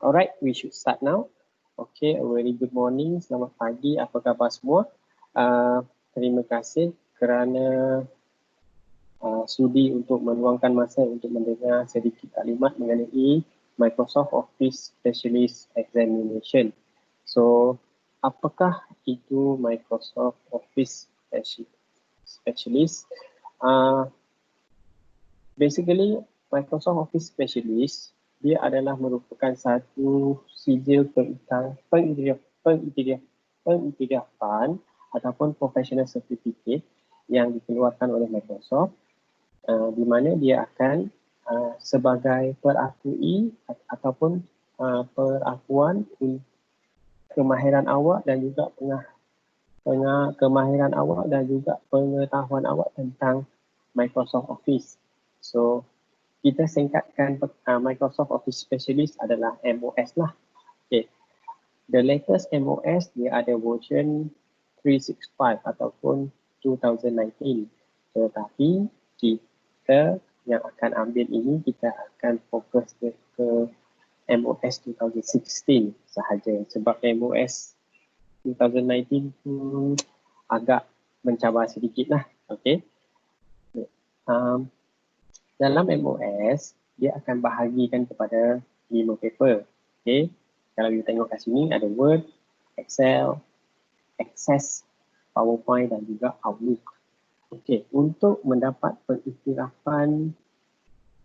Alright, we should start now. Okay, a very good morning. Selamat pagi. Apa khabar semua? Terima kasih kerana sudi untuk meluangkan masa untuk mendengar sedikit taklimat mengenai Microsoft Office Specialist Examination. So, apakah itu Microsoft Office Specialist? Basically, Microsoft Office Specialist dia adalah merupakan satu sijil pengiktirafan ataupun professional certificate yang dikeluarkan oleh Microsoft, di mana dia akan sebagai perakui ataupun perakuan kemahiran awak dan juga kemahiran awak dan juga pengetahuan awak tentang Microsoft Office. So, kita singkatkan Microsoft Office Specialist adalah MOS lah. Okay. The latest MOS dia ada version 365 ataupun 2019. Tetapi kita yang akan ambil ini, kita akan fokus ke MOS 2016 sahaja. Sebab MOS 2019 agak mencabar sedikit lah. Okay. Dalam MOS, dia akan bahagikan kepada 5 paper. Okay. Kalau kita tengok kat sini, ada Word, Excel, Access, PowerPoint dan juga Outlook. Okay. Untuk mendapat pengiktirafan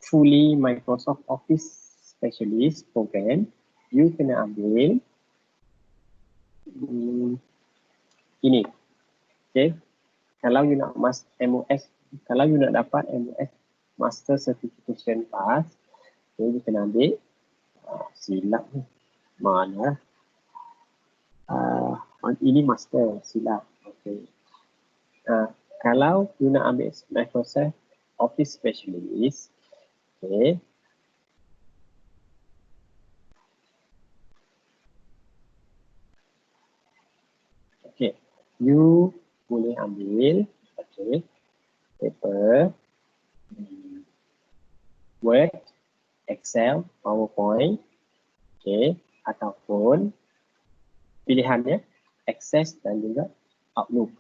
fully Microsoft Office Specialist program, you kena ambil ini. Okay. Kalau you nak MOS, kalau you nak dapat MOS Master Certification Pass, you kena ambil silap ni. Mana? Ini Master, silap. Okay. Kalau you nak ambil Microsoft Office Specialist, okay. Okay, you boleh ambil, okay, paper Word, Excel, PowerPoint, okay, ataupun pilihannya Access dan juga Outlook.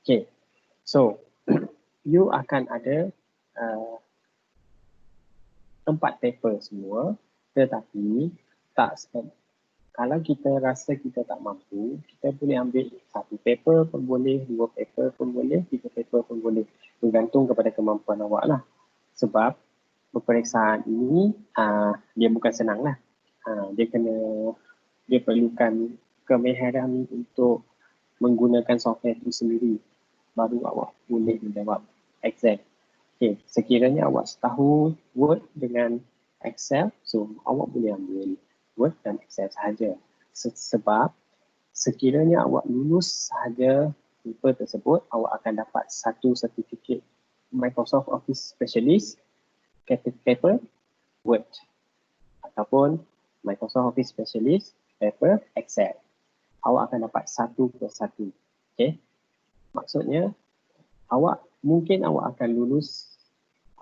Okay, so you akan ada 4 paper semua, tetapi kalau kita rasa kita tak mampu, kita boleh ambil 1 paper pun boleh, 2 paper pun boleh, 3 paper pun boleh, bergantung kepada kemampuan awak lah. Sebab peperiksaan ini dia bukan senang lah. Dia perlukan kemahiran untuk menggunakan software itu sendiri, baru awak boleh menjawab exam. Okay, sekiranya awak tahu Word dengan Excel, so awak boleh ambil Word dan Excel sahaja. Sebab sekiranya awak lulus sahaja paper tersebut, awak akan dapat satu sertifikat Microsoft Office Specialist paper Word ataupun Microsoft Office Specialist paper Excel. Awak akan dapat satu persatu. Okay. Maksudnya mungkin awak akan lulus,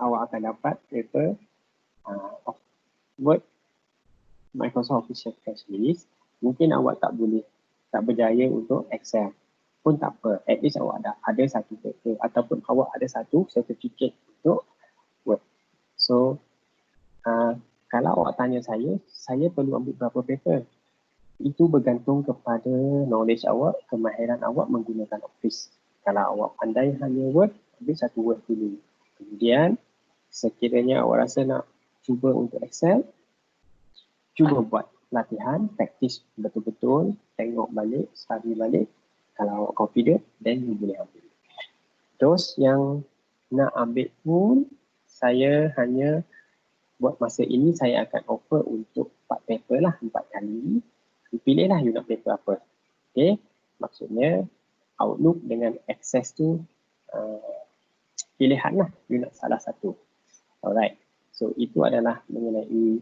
awak akan dapat paper Word Microsoft Office Specialist. Mungkin awak tak berjaya untuk Excel pun tak apa. At least awak ada satu paper ataupun awak ada satu sertifikat untuk Word. So, kalau awak tanya saya perlu ambil berapa paper? Itu bergantung kepada knowledge awak, kemahiran awak menggunakan Office. Kalau awak pandai hanya Word, ambil satu Word dulu. Kemudian, sekiranya awak rasa nak cuba untuk Excel, cuba buat latihan, praktis betul-betul, tengok balik, study balik. Kalau awak confident, then you boleh ambil. Terus yang nak ambil pun, saya hanya buat masa ini saya akan offer untuk 4 paper lah, 4 kali. Pilihlah you nak paper apa. Okay, maksudnya Outlook dengan Access tu pilihan lah, you nak salah satu. Alright, so itu adalah mengenai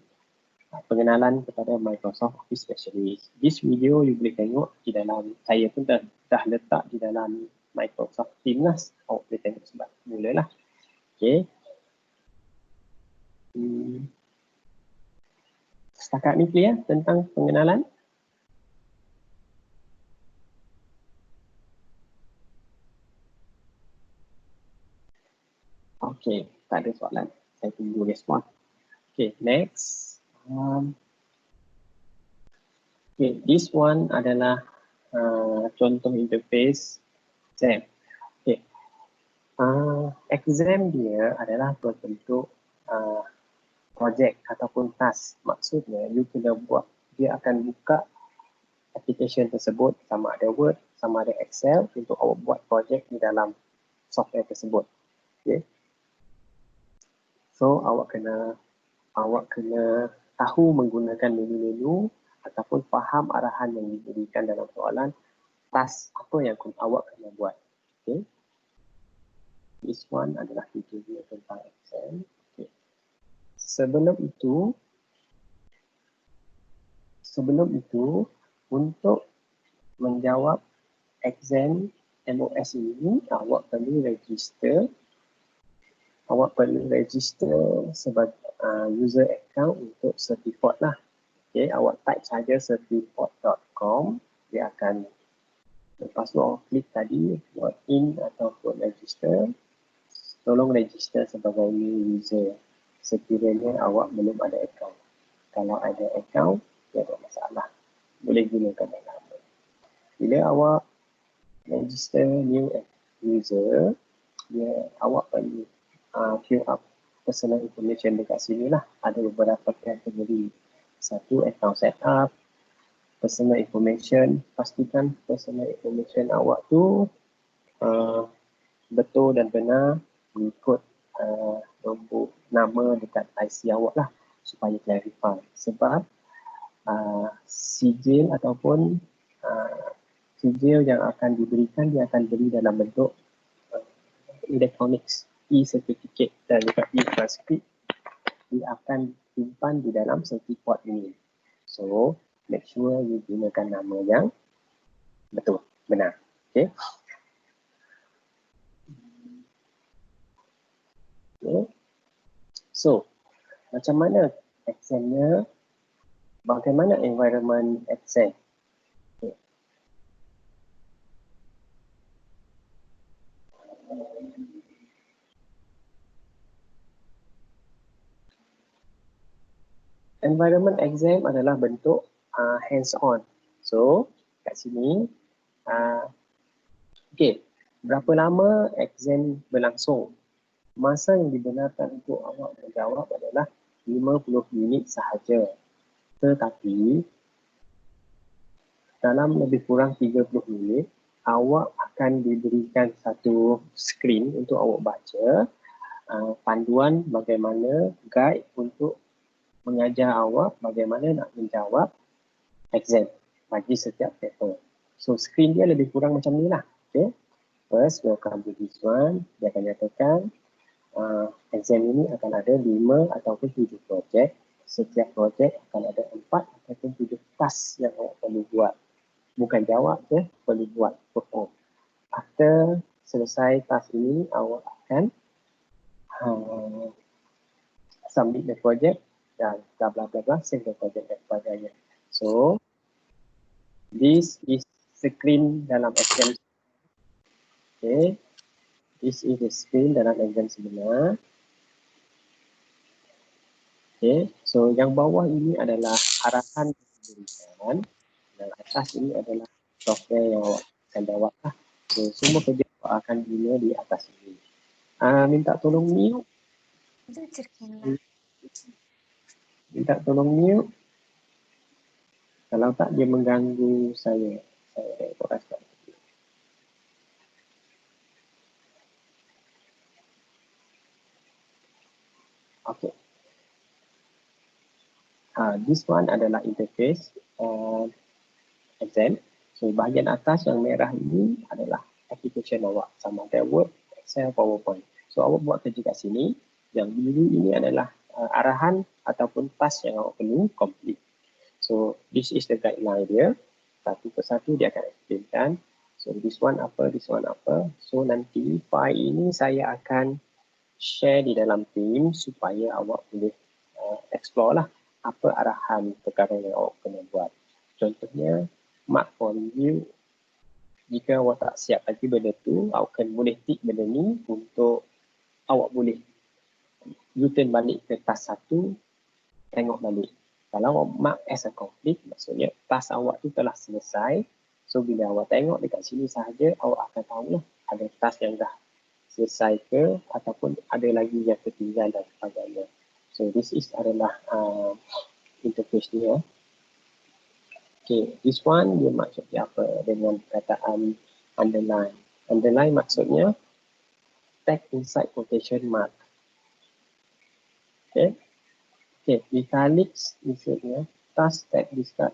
pengenalan kepada Microsoft Office Specialist. This video you boleh tengok di dalam, saya pun dah letak di dalam Microsoft Teams lah. Awak boleh tengok sebab mulalah. Okay. Setakat ni clear tentang pengenalan? Okey, tak ada soalan. Saya tunggu respon. Okey, next. Okay, this one adalah contoh interface exam. Okay. Exam dia adalah berbentuk projek ataupun task. Maksudnya, you kena buat, dia akan buka application tersebut, sama ada Word, sama ada Excel, untuk awak buat projek di dalam software tersebut. Okay. So, awak kena tahu menggunakan menu-menu ataupun faham arahan yang diberikan dalam soalan, task apa yang awak kena buat. Okay. This one adalah tutorial tentang Excel. Okay. Sebelum itu, untuk menjawab exam MOS ini, awak perlu register. Awak perlu register sebagai user account untuk Certiport lah. Okay, awak type saja certiport.com, dia akan, lepas tu awak klik tadi login ataupun register. Tolong register sebagai new user sekiranya awak belum ada account. Kalau ada account, tidak ada masalah, boleh gunakan yang lama. Bila awak register new user, awak perlu fill up personal information dekat sini lah. Ada beberapa kategori. Satu, account setup, personal information. Pastikan personal information awak tu betul dan benar, mengikut nombor nama dekat IC awak lah, supaya clarify. Sebab sijil ataupun sijil yang akan diberikan, dia akan beri dalam bentuk electronics, e-certificate, dan juga e-transcript, dia akan simpan di dalam Certiport ini. So, make sure you gunakan nama yang betul, benar. Okay. Okay. So, macam mana examnya? Bagaimana environment exam? Okay. Environment exam adalah bentuk hands-on. So, kat sini, okay, berapa lama exam berlangsung? Masa yang dibenarkan untuk awak menjawab adalah 50 minit sahaja. Tetapi, dalam lebih kurang 30 minit, awak akan diberikan satu skrin untuk awak baca, panduan bagaimana, guide untuk mengajar awak bagaimana nak menjawab exam bagi setiap paper. So, skrin dia lebih kurang macam ni lah. Okay. First, welcome to this one. Dia akan nyatakan exam ini akan ada 5 ataupun 7 projek. Setiap projek akan ada 4 ataupun 7 task yang awak perlu buat. Bukan jawab je, perlu buat, perform. After selesai task ini, awak akan submit the project dan bla bla bla bla, save the project dan sebagainya. So, this is screen dalam exam. Okay, this is the screen dalam exam sebenar. Okay, so yang bawah ini adalah arahan yang diberikan, dan atas ini adalah software yang awak akan jawab lah. So, semua kerja awak akan guna di atas ini. Minta tolong mute. Minta tolong mute. Kalau tak, dia mengganggu saya. Saya rasa. Okay. This one adalah interface exam. So, bahagian atas yang merah ini adalah application awak. Sama ada Word, Excel, PowerPoint. So, awak buat kerja kat sini. Yang biru ini adalah arahan ataupun task yang awak perlu complete. So, this is the guideline dia. Satu persatu dia akan explainkan. So, this one apa, this one apa. So, nanti file ini saya akan share di dalam team supaya awak boleh explore lah. apa arahan perkara yang awak kena buat. Contohnya, mark for review. Jika awak tak siap lagi benda tu, awak akan boleh tick benda ni untuk awak boleh U-turn balik ke task 1, tengok balik. Kalau awak mark as a complete, maksudnya task awak tu telah selesai. So bila awak tengok dekat sini sahaja, awak akan tahu lah ada task yang dah selesai ke ataupun ada lagi yang tertinggal dan sebagainya. So this is adalah interface dia. Okay, this one dia maksudnya apa dengan perkataan underline. Underline maksudnya tag inside quotation mark. Okay. Okay, italics maksudnya task tag discard.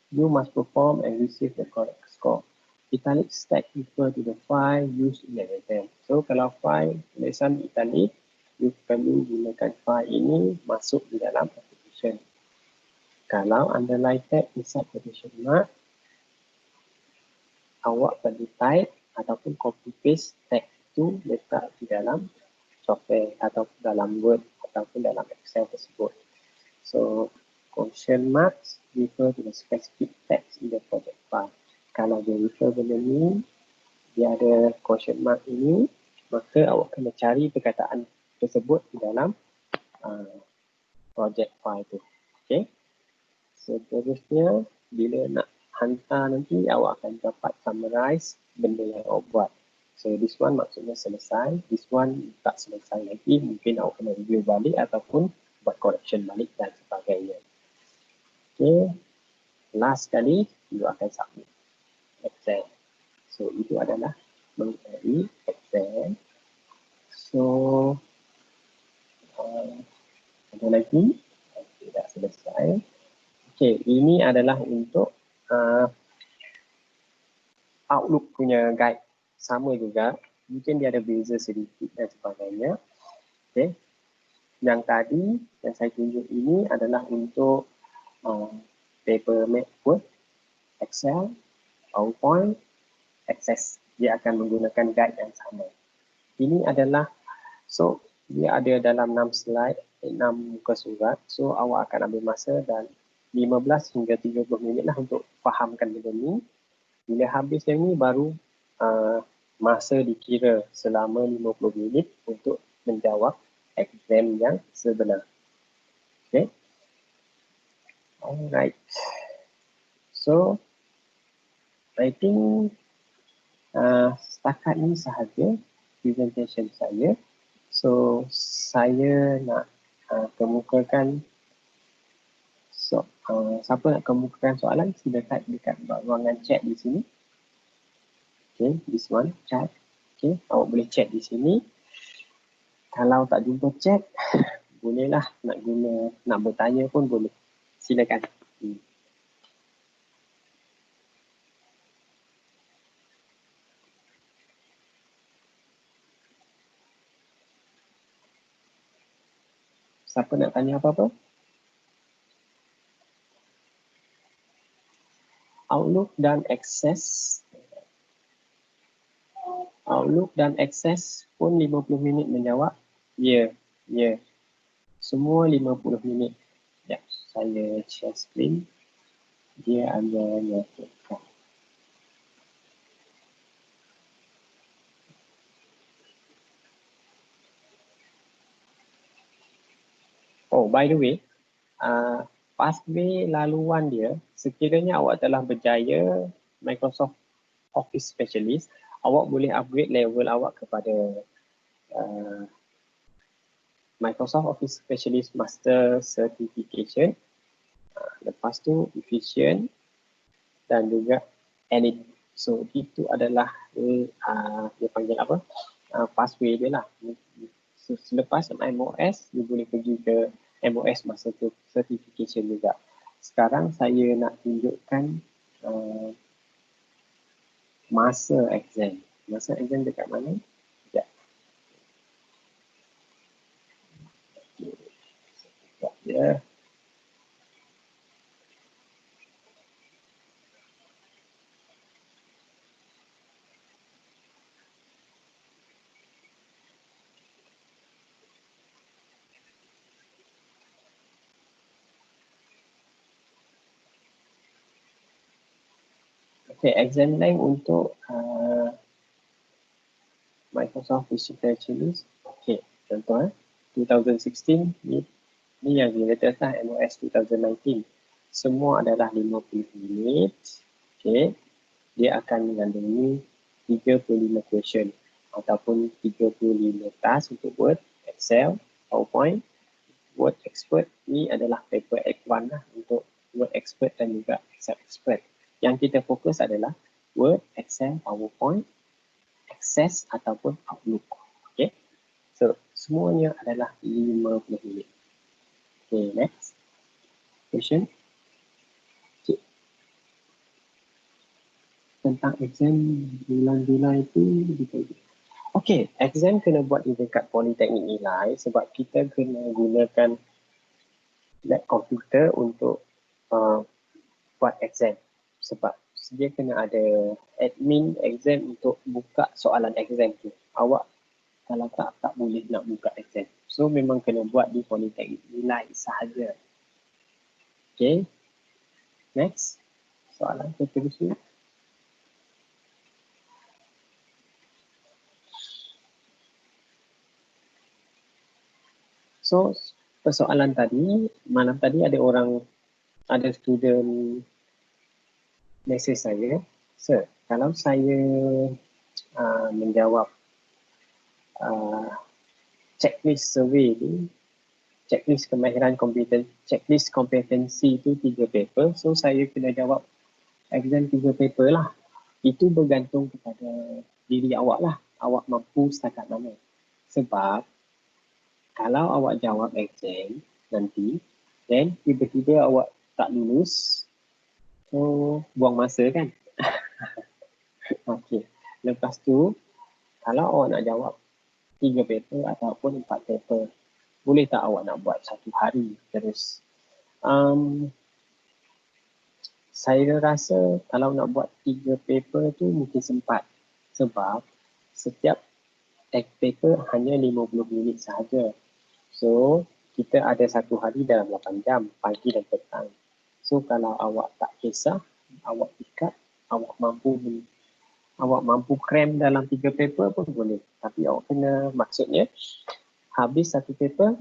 You must perform and receive the correct score. Italics tag refer to the file used in the exam. So kalau file tulisan italic, you perlu gunakan file ini masuk di dalam application. Kalau underline tag inside quotation mark, awak perlu type ataupun copy paste tag itu letak di dalam software atau dalam Word ataupun dalam Excel tersebut. So, quotation marks refer to the specific text in the project file. Kalau dia refer benda ni, dia ada quotation mark ini, maka awak kena cari perkataan tersebut di dalam project file tu. Okay. Seterusnya, bila nak hantar nanti, awak akan dapat summarize benda yang awak buat. So, this one maksudnya selesai. This one tak selesai lagi. Mungkin awak kena review balik ataupun buat correction balik dan sebagainya. Okay. Last kali, you akan submit exam. So, itu adalah mengenai exam. So, ada lagi? Tidak selesai. Okay, ini adalah untuk Outlook punya guide. Sama juga, mungkin dia ada beza sedikit dan sebagainya. Okay. Yang tadi yang saya tunjuk ini adalah untuk paper, Mac, Word, Excel, PowerPoint, Access. Dia akan menggunakan guide yang sama. Ini adalah, so dia ada dalam 6 slide, 6 muka surat. So awak akan ambil masa dan 15 hingga 30 minit lah untuk fahamkan benda ni. Bila habis yang ni baru masa dikira selama 50 minit untuk menjawab exam yang sebenar. Okay. Alright. So, I think setakat ni sahaja presentation saya. So, saya nak kemukakan siapa nak kemukakan soalan, sila type dekat ruangan chat di sini. Okay, this one, chat. Okay, awak boleh chat di sini. Kalau tak jumpa chat, bolehlah nak bertanya pun boleh. Silakan. Siapa nak tanya apa-apa? Outlook dan Access. Outlook dan Access pun 50 minit menjawab. Ya, ya. Semua 50 minit. Ya, saya share screen. Dia ada nyatakan. Oh, by the way, pathway laluan dia, sekiranya awak telah berjaya Microsoft Office Specialist, awak boleh upgrade level awak kepada Microsoft Office Specialist Master Certification. Lepas tu efficient dan juga elite. So itu adalah dia panggil apa? Pathway dia lah. So, selepas MOS, you boleh pergi ke MOS Master Certification juga. Sekarang saya nak tunjukkan masa exam. Masa exam dekat mana? Sekejap. Sekejap ya. Okay, exam length untuk Microsoft Visio Specialist. Okay, contoh 2016 ni yang latest lah, MOS 2019. Semua adalah 50 minit. Okay, dia akan mengandungi 35 question ataupun 35 task untuk Word, Excel, PowerPoint. Word Expert ni adalah paper X1 lah untuk Word Expert dan juga Excel Expert. Yang kita fokus adalah Word, Excel, PowerPoint, Access ataupun Outlook. Okay. So, semuanya adalah 50 minit. Okay, next. Question. Okay. Tentang exam bulan-bulan itu. Okay, exam kena buat di dekat Politeknik Nilai sebab kita kena gunakan lab komputer untuk buat exam. Sebab dia kena ada admin exam untuk buka soalan exam tu. Awak kalau tak boleh nak buka exam. So memang kena buat di Politeknik Nilai sahaja. Okay. Next. Soalan seterusnya. So persoalan tadi, malam tadi ada student mesej saya, Sir, kalau saya menjawab checklist survey ni, checklist kemahiran checklist kompetensi tu 3 paper, so saya kena jawab exam 3 paper lah. Itu bergantung kepada diri awak lah, awak mampu setakat mana. Sebab kalau awak jawab exam nanti, then tiba-tiba awak tak lulus, so buang masa kan. Okey, lepas tu kalau awak nak jawab 3 paper ataupun 4 paper, boleh tak awak nak buat satu hari terus? Saya rasa kalau nak buat 3 paper tu mungkin sempat, sebab setiap paper hanya 50 minit sahaja. So kita ada satu hari dalam 8 jam, pagi dan petang. So kalau awak tak kisah, awak ikat, awak mampu cram dalam 3 paper pun boleh. Tapi awak kena, maksudnya habis satu paper,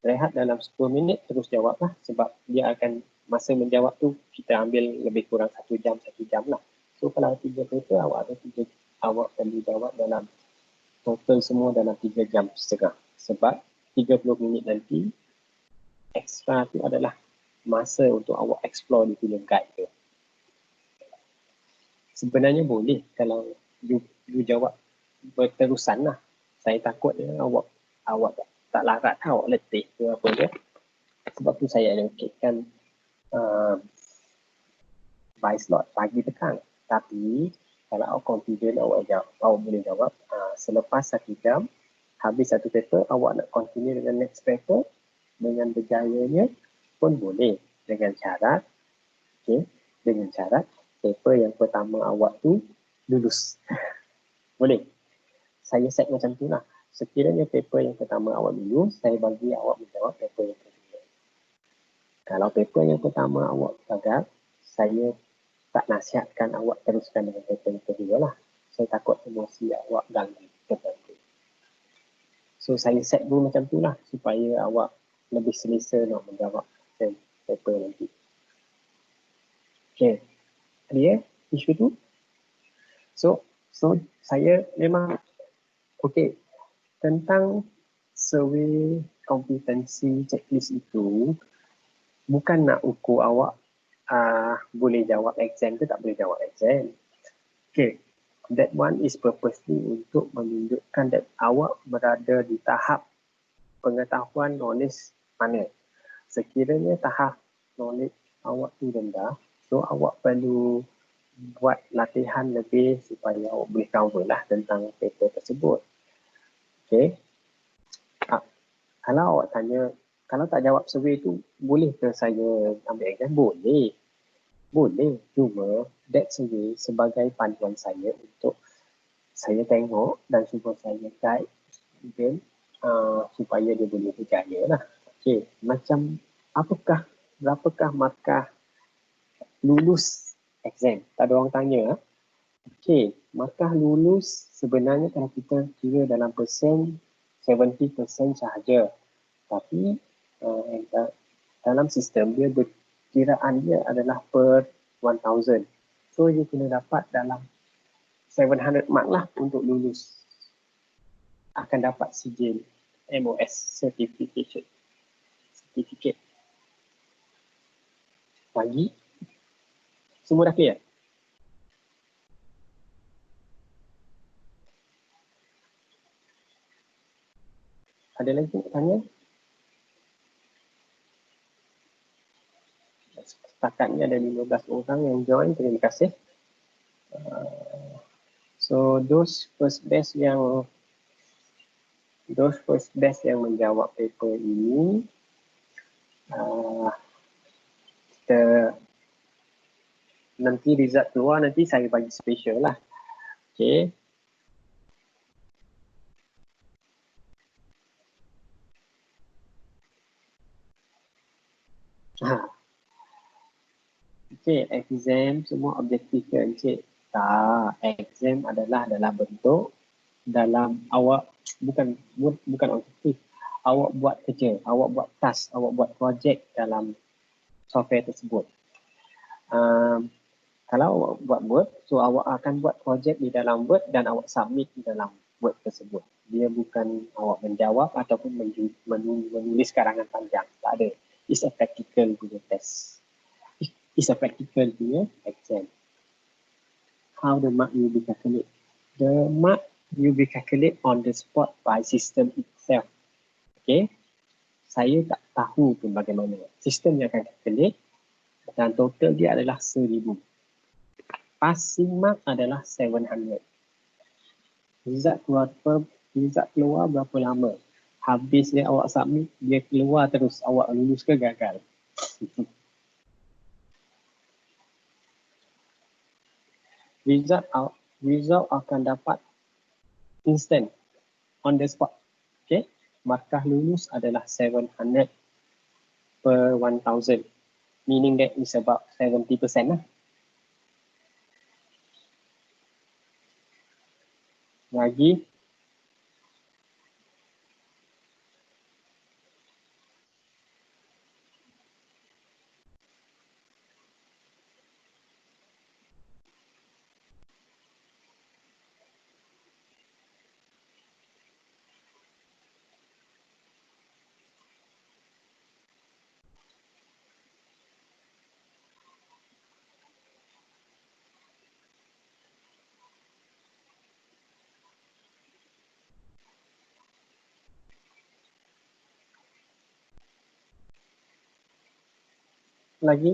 rehat dalam 10 minit terus jawab lah. Sebab dia akan, masa menjawab tu kita ambil lebih kurang 1 jam lah. So kalau 3 paper, awak perlu jawab dalam total semua dalam 3 jam setengah. Sebab 30 minit nanti extra tu adalah masa untuk awak explore di film guide tu. Sebenarnya boleh kalau you jawab berterusan lah. Saya takut awak tak larat, awak letih ke apa ke. Sebab tu saya allocate-kan by slot pagi petang. Tapi kalau awak confident awak boleh jawab selepas 1 jam, habis satu paper, awak nak continue dengan next paper dengan berjayanya pun boleh, dengan syarat paper yang pertama awak tu lulus. Boleh. Saya set macam tu lah. Sekiranya paper yang pertama awak lulus, saya bagi awak menjawab paper yang kedua. Kalau paper yang pertama awak gagal, saya tak nasihatkan awak teruskan dengan paper yang kedua lah. Saya takut emosi awak ganggu. So saya set dulu macam tu lah supaya awak lebih selesa nak menjawab paper nanti. Okay, clear isu tu? So saya memang okay, tentang survey kompetensi checklist itu bukan nak ukur awak boleh jawab exam ke tak boleh jawab exam. Okay, that one is purposely untuk menunjukkan that awak berada di tahap pengetahuan knowledge mana. Sekiranya tahap knowledge awak tu rendah, so awak perlu buat latihan lebih supaya awak boleh cover lah tentang paper tersebut. Okay. Kalau awak tanya, kalau tak jawab survey tu, boleh ke saya ambil exam? Boleh. Boleh, cuma that survey sebagai panduan saya untuk saya tengok dan cuba saya guide student supaya dia boleh berjaya lah. Okey, macam berapakah markah lulus exam. Tak ada orang tanya. Okey, markah lulus sebenarnya kalau kita kira dalam persen, 70% sahaja. Tapi dalam sistem dia perkiraan dia adalah per 1000. So you kena dapat dalam 700 mark lah untuk lulus. Akan dapat sijil MOS certificate. Lagi? Semua dah clear? Ada lagi nak tanya? Setakat ni ada 15 orang yang join. Terima kasih. So those first batch yang menjawab paper ini, kita nanti result keluar, nanti saya bagi special lah. Okay. Okay, exam semua objektif ke Encik? Tak, exam adalah dalam bentuk, dalam awak, bukan objektif. Awak buat kerja, awak buat task, awak buat projek dalam software tersebut. Kalau awak buat Word, so awak akan buat projek di dalam Word dan awak submit di dalam Word tersebut. Dia bukan awak menjawab ataupun menulis karangan panjang. Tak ada. It's a practical punya test. It's a practical punya exam. How the mark will be calculated? The mark will be calculated on the spot by system itself. Okay? Saya tak tahu pun bagaimana. Sistem yang akan calculate dan total dia adalah 1000. Passing mark adalah 700. Result keluar berapa lama? Habis dia awak submit, dia keluar terus. Awak lulus ke gagal? Result akan dapat instant, on the spot. Okay? Markah lulus adalah 700 per 1000. Meaning that is about 70% lah. Lagi?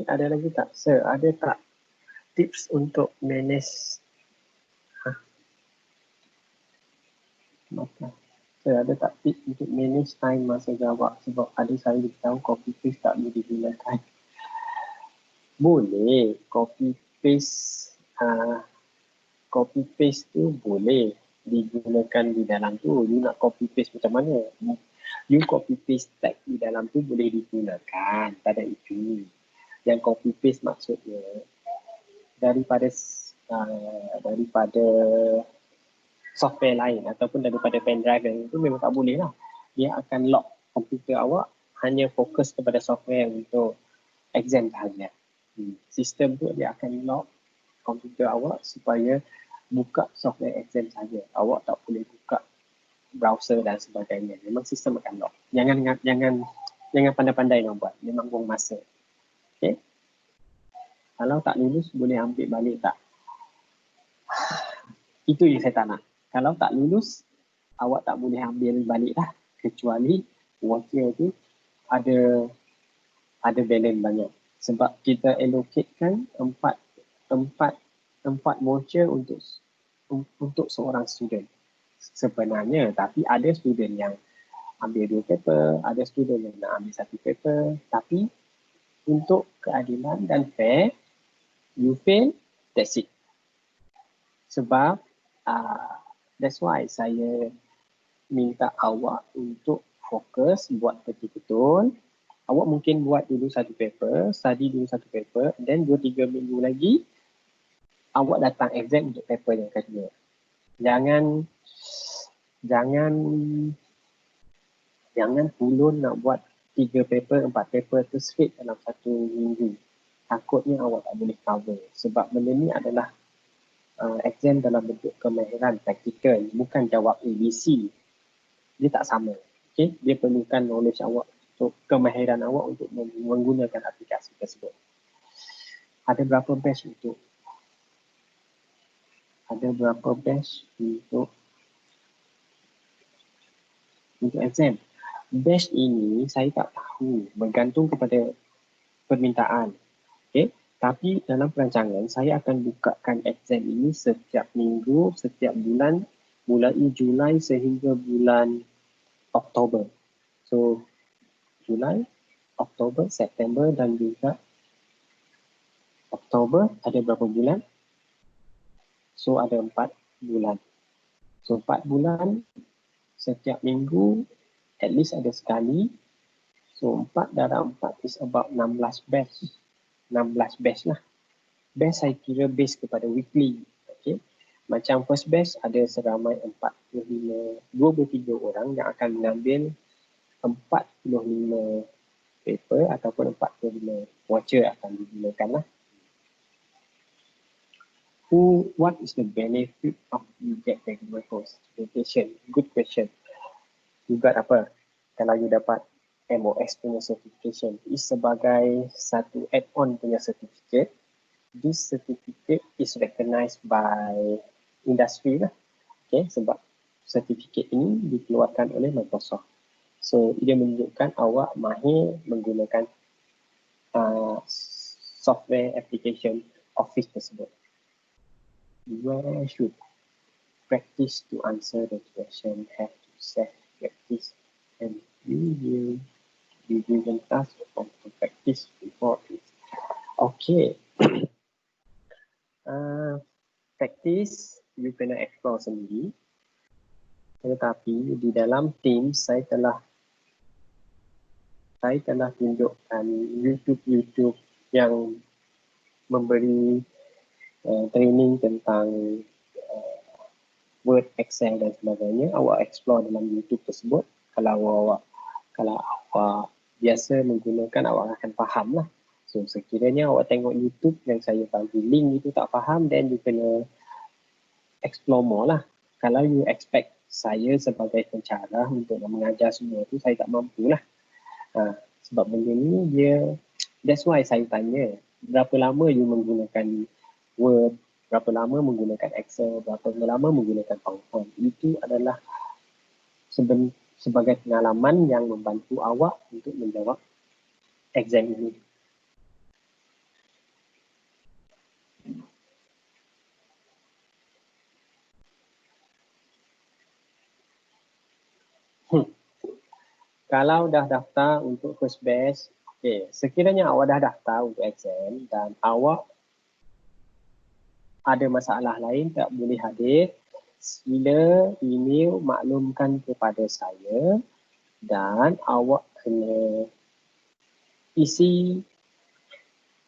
Ada lagi tak? Sir, ada tak tips untuk manage masa? Sir, ada tak tips untuk manage time masa jawab? Sebab ada saya tahu copy paste tak boleh digunakan. Boleh, copy paste tu boleh digunakan di dalam tu. You nak copy paste macam mana? You copy paste tag di dalam tu boleh digunakan. Tak ada itu. Yang copy paste maksudnya daripada software lain ataupun daripada pendrive yang itu memang tak boleh lah. Dia akan lock komputer awak, hanya fokus kepada software untuk exam sahaja. Sistem tu dia akan lock komputer awak supaya buka software exam saja. Awak tak boleh buka browser dan sebagainya. Memang sistem akan lock. Jangan pandai-pandai nak buat. Memang buang masa. Okay? Kalau tak lulus boleh ambil balik tak? Itu yang saya tak nak. Kalau tak lulus, awak tak boleh ambil balik lah. Kecuali voucher tu ada balance banyak. Sebab kita allocatekan 4 voucher untuk seorang student. Sebenarnya, tapi ada student yang ambil 2 paper, ada student yang nak ambil 1 paper. Tapi untuk keadilan dan fair, you fail, that's it. Sebab that's why saya minta awak untuk fokus buat betul-betul. Awak mungkin buat dulu 1 paper, study dulu 1 paper, then 2-3 minggu lagi awak datang exam untuk paper yang kedua. Jangan pulun nak buat 3 paper, 4 paper tu straight dalam 1 minggu. Takutnya awak tak boleh cover. Sebab benda ni adalah exam dalam bentuk kemahiran praktikal, bukan jawab ABC. Dia tak sama. Okay? Dia perlukan knowledge awak, untuk kemahiran awak untuk menggunakan aplikasi tersebut. Ada berapa batch untuk exam? Batch ini saya tak tahu, bergantung kepada permintaan. Okay? Tapi dalam perancangan, saya akan bukakan exam ini setiap minggu, setiap bulan, mulai Julai sehingga bulan Oktober. So, Julai, Oktober, September dan juga Oktober ada berapa bulan? So, ada 4 bulan. So, 4 bulan, setiap minggu, at least ada sekali. So, 4 darab 4 is about 16 batch. 16 batch lah. Batch saya kira base kepada weekly. Okay. Macam first batch ada seramai 23 orang yang akan mengambil 45 paper ataupun 45 voucher akan digunakan lah. What is the benefit of you get regular course certification? Good question. You got apa? Kalau you dapat MOS punya certification, is sebagai satu add-on punya certificate. This certificate is recognized by industry lah. Okay, sebab certificate ini dikeluarkan oleh Microsoft. So, dia menunjukkan awak mahir menggunakan software application Office tersebut. Where should practice to answer the question have to self-practice and you will be given task to practice before it. Okay. Practice, you kena explore sendiri. Tetapi di dalam tim saya telah tunjukkan YouTube yang memberi training tentang Word, Excel dan sebagainya. Awak explore dalam YouTube tersebut. Kalau awak biasa menggunakan, awak akan faham lah. So, sekiranya awak tengok YouTube yang saya bagi link itu tak faham, then you kena explore more lah. Kalau you expect saya sebagai pencara untuk mengajar semua tu, saya tak mampu lah. Sebab benda ni that's why saya tanya, berapa lama you menggunakan Word, berapa lama menggunakan Excel, berapa lama menggunakan PowerPoint. Itu adalah sebagai pengalaman yang membantu awak untuk menjawab exam ini. Kalau dah daftar untuk first batch, okay, sekiranya awak dah daftar untuk exam dan awak ada masalah lain tak boleh hadir, sila email maklumkan kepada saya dan awak kena isi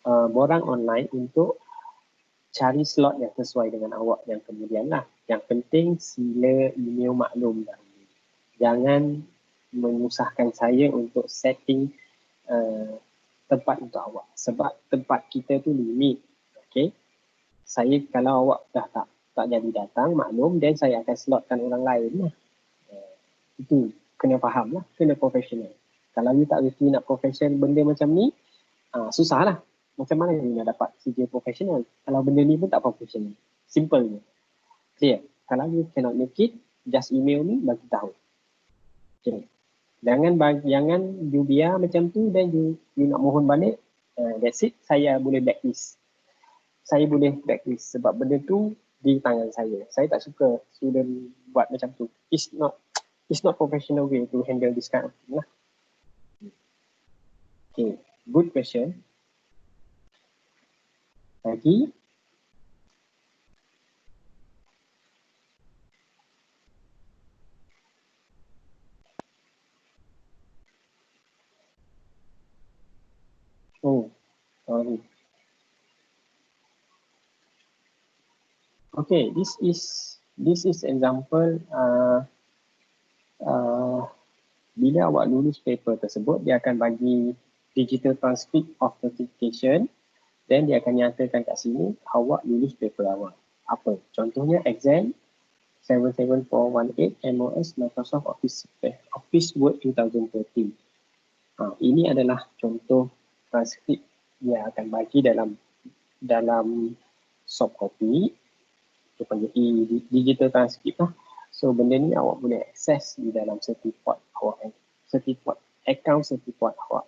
borang online untuk cari slot yang sesuai dengan awak yang kemudian lah. Yang penting sila email maklum dahulu. Jangan menyusahkan saya untuk setting tempat untuk awak. Sebab tempat kita tu limit. Okay? Saya kalau awak dah tak jadi datang, maklum, dan saya akan slotkan orang lain lah. Itu kena faham lah, kena profesional. Kalau you tak reti nak profesional benda macam ni, susah lah. Macam mana you nak dapat CJ profesional kalau benda ni pun tak profesional. Simple je. Clear? Kalau you cannot make it, just email me, bagi tahu. Okay. Jangan you biar macam tu dan you nak mohon balik, that's it, saya boleh blacklist. Saya boleh blacklist sebab benda tu di tangan saya. Saya tak suka student buat macam tu. It's not professional way to handle this kind of thing lah. Okay, good question. Lagi? Oh, sorry. Okay, this is example bila awak lulus paper tersebut, dia akan bagi digital transcript of certification, then dia akan nyatakan kat sini awak lulus paper awak. Apa? Contohnya exam 77418 MOS Microsoft Office Word 2013. Ini adalah contoh transkrip yang akan bagi dalam soft copy, itu panggil digital transcript lah. So benda ni awak boleh akses di dalam certificate awak, account certificate awak.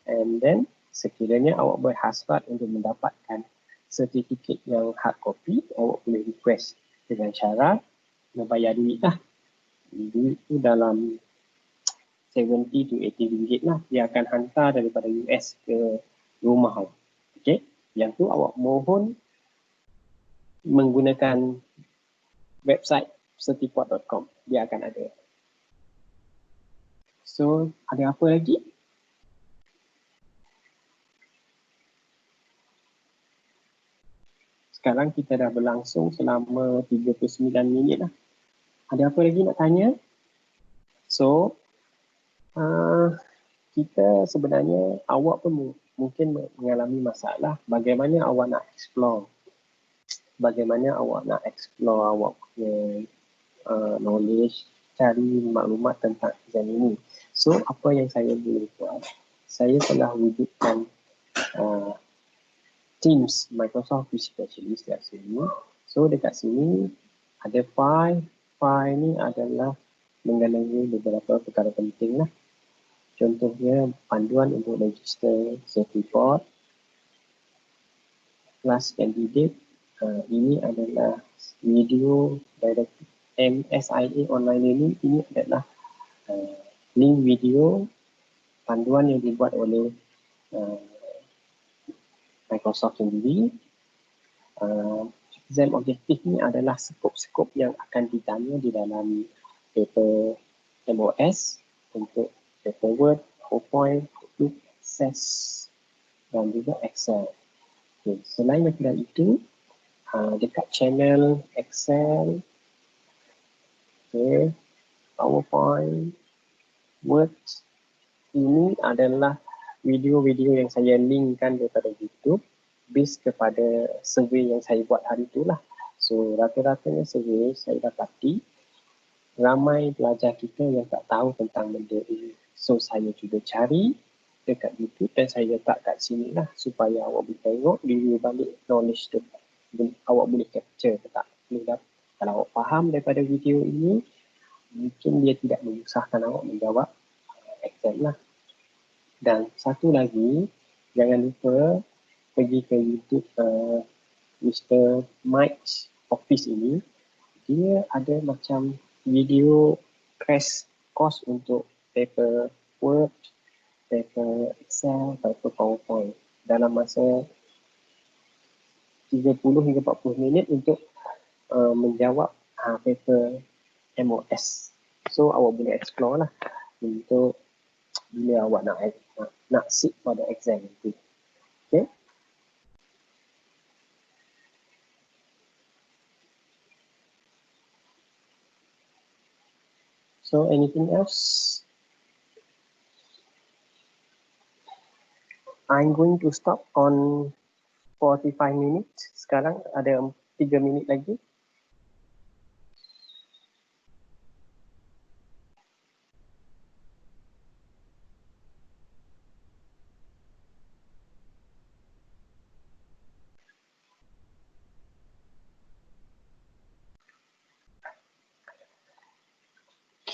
And then sekiranya awak berhasrat untuk mendapatkan sertifikat yang hard copy, awak boleh request dengan cara membayar duit lah. Duit tu dalam 70 to 80 ringgit lah. Dia akan hantar daripada US ke rumah awak. Okay. Yang tu awak mohon menggunakan website certificate.com. Dia akan ada. So, ada apa lagi? Sekarang kita dah berlangsung selama 39 minit lah. Ada apa lagi nak tanya? So, kita sebenarnya, awak pun mungkin mengalami masalah bagaimana awak nak explore. Bagaimana awak nak explore awak punya knowledge, cari maklumat tentang exam ini. So, apa yang saya boleh buat? Saya telah wujudkan Teams Microsoft Office Specialist dekat sini. So, dekat sini ada file. File ni adalah mengenai beberapa perkara penting lah. Contohnya, panduan untuk register certificate, kelas candidate. Ini adalah video dari MSIA online learning. Ini adalah link video panduan yang dibuat oleh Microsoft sendiri. Exam objektif ni adalah skop-skop yang akan ditanya di dalam paper MOS untuk paper Word, PowerPoint, Outlook, Access dan juga Excel. Okay. Selain daripada itu, dekat channel Excel, okay, PowerPoint, Word, ini adalah video-video yang saya linkkan daripada YouTube based kepada survey yang saya buat hari itulah. So rata-ratanya survey saya dapati ramai pelajar kita yang tak tahu tentang benda ini. So saya cuba cari dekat YouTube dan saya letak kat sini lah supaya awak boleh tengok review balik knowledge tu. Awak boleh capture ke tak? Kalau awak faham daripada video ini, mungkin dia tidak menyusahkan awak menjawab exam lah. Dan satu lagi, jangan lupa pergi ke YouTube Mr. Mike's Office ini. Dia ada macam video crash course untuk paper Word, paper Excel, paper PowerPoint dalam masa 30 hingga 40 minit untuk menjawab paper MOS. So awak boleh explore lah untuk bila awak nak sit pada exam nanti. Okay. So anything else? I'm going to stop on 45 minutes. Sekarang ada 3 minit lagi.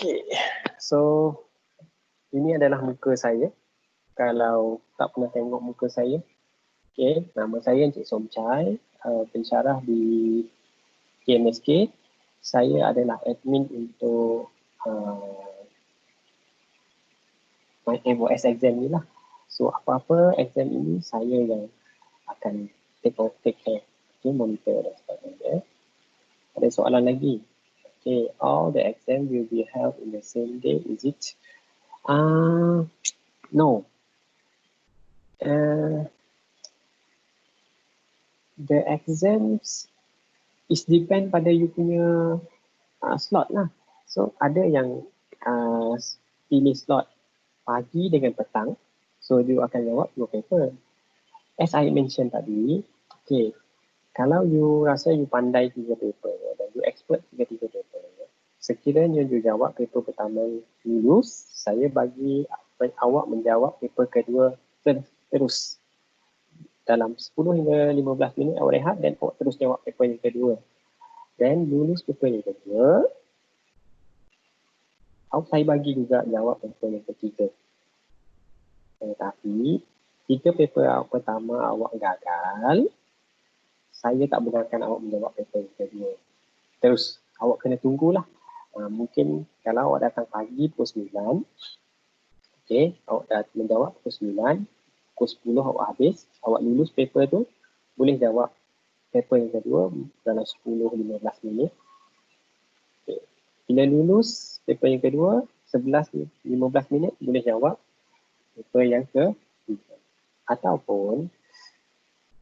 Okay, so ini adalah muka saya. Kalau tak pernah tengok muka saya, okay, nama saya Encik Somchai, pensyarah di KMSK. Saya adalah admin untuk my MOS exam ni lah. So apa-apa exam ini saya yang akan take care, okay, monitor dan sebagainya. Ada soalan lagi? Okay, all the exam will be held in the same day, is it? No. The exams It depend pada you punya slot lah. So ada yang pilih slot pagi dengan petang. So you akan jawab 2 paper. As I mention tadi, okay, kalau you rasa you pandai 3 paper dan you expert 3 paper, sekiranya you jawab paper pertama lulus, saya bagi awak menjawab paper kedua terus. Dalam 10 hingga 15 minit awak rehat dan awak terus jawab paper yang kedua. Dan lulus paper yang kedua, saya bagi juga jawab paper yang ketiga. Tetapi, jika paper awak pertama awak gagal, saya tak benarkan awak menjawab paper yang kedua. Terus, awak kena tunggulah. Mungkin kalau awak datang pagi pukul 9, okay, awak dah menjawab pukul 9, pukul 10 awak habis, awak lulus paper tu, boleh jawab paper yang kedua dalam 10-15 minit. Okay. Bila lulus paper yang kedua, 11-15 minit boleh jawab paper yang ketiga. Ataupun,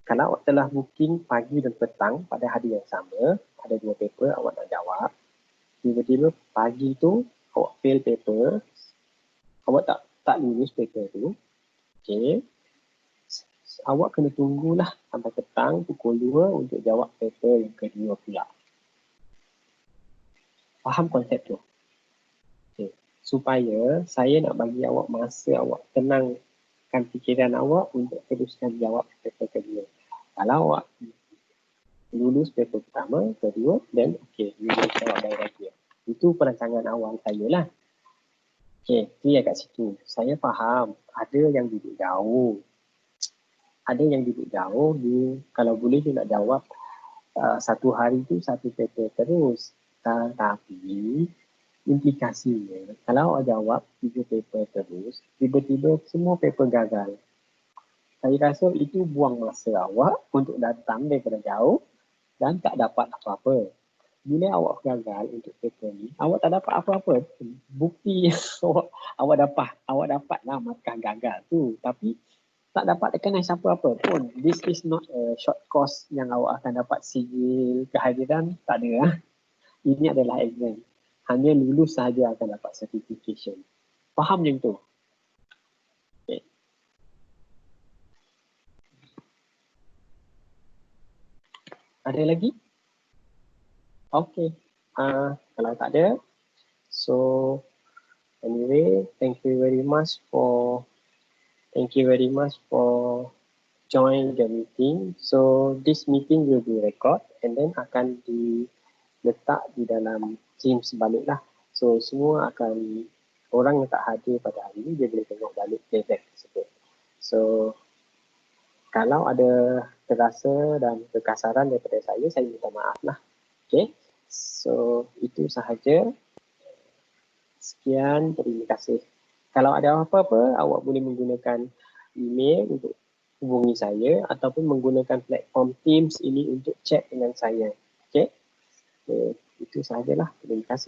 kalau awak telah booking pagi dan petang pada hari yang sama, ada 2 paper awak nak jawab, tiba-tiba pagi tu awak fail paper, awak tak lulus paper tu, okay, awak kena tunggulah sampai petang pukul 2 untuk jawab paper yang kedua pula. Faham konsep tu? Okay. Supaya saya nak bagi awak masa awak tenangkan fikiran awak untuk teruskan jawab paper kedua. Kalau awak lulus paper pertama, kedua, dan okay, you boleh jawab directly. Itu perancangan awal saya lah. Okay, clear kat situ. Saya faham, ada yang duduk jauh. Ada yang duduk jauh, kalau boleh you nak jawab satu hari tu satu paper terus. Tapi, implikasinya, kalau awak jawab 3 paper terus, tiba-tiba semua paper gagal. Saya rasa itu buang masa awak untuk datang daripada jauh dan tak dapat apa-apa. Bila awak gagal untuk paper ni, awak tak dapat apa-apa. Bukti awak dapatlah markah gagal tu. Tapi tak dapat recognize apa-apa pun. This is not a short course yang awak akan dapat sijil kehadiran. Tak ada. Ini adalah exam. Hanya lulus sahaja akan dapat certification. Faham yang tu? Okay. Ada lagi? Okay. Kalau tak ada, so anyway, thank you very much for join the meeting. So this meeting will be record and then akan diletak di dalam Teams balik lah. So semua akan, orang yang tak hadir pada hari ini dia boleh tengok balik playback tersebut. So kalau ada terasa dan kekasaran daripada saya minta maaf lah. Okay. So itu sahaja. Sekian, terima kasih. Kalau ada apa-apa, awak boleh menggunakan email untuk hubungi saya ataupun menggunakan platform Teams ini untuk chat dengan saya. Okay? Itu sahajalah. Terima kasih.